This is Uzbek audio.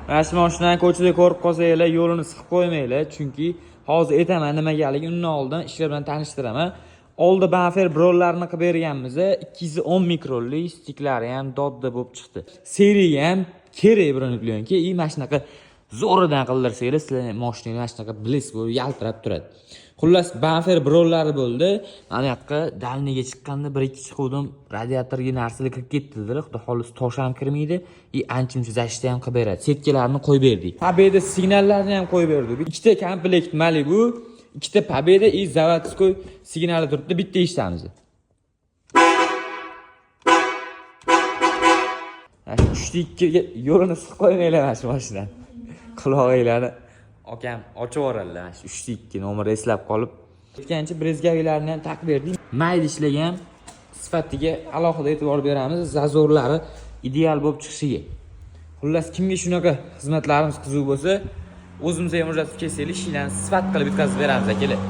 Mana shu mashinani ko'chada ko'rib qolsanglar, yo'lini siqib qo'ymanglar, chunki hozir aytaman nimagaligini, undan oldin ishlar bilan tanishtiraman. Oldi bafer brollarni qilib berganmiz. 210 mikronli stiklari ham dodda bo'lib chiqdi. Seriya ham kerak birinchi, и mana shunaqa zo'ridan qildirsanglar, sizlar mashinani mana shunaqa bliss bo'lib yaltirab turadi. Xullas, bafer brollari bo'ldi. Mana bu yoqqa dalniga chiqqanda 1-2 chiquvdim, radiatorga narsalar kirib ketdi-dir. Xudo xolis tosh ham kirmaydi, и ancha-muncha zashta ham qilib beradi. Setkalarni qo'yib berdik. Pobeda signallarni ham qo'yib berdik. Ikkita komplekt Malibu, ikkita Pobeda и заводской signali turibdi, bitta eshitamiz. Uchta ikkiga yo'lini siqib qo'ymanglar mana shu mashinani. Quloqinglarni akam ochib yuboradilar. 3-2 nomerni eslab qolib. Aytgancha brezgavilarni ham taqib berdik. Mayda ishlagan sifatiga alohida e'tibor beramiz. Zazorlari ideal bo'lib chiqishiga. Xullas, kimga shunaqa xizmatlarimiz qiziq bo'lsa, o'zimizga murojaat qilsangiz, ishlarni sifat qilib bitkazib beramiz akalar.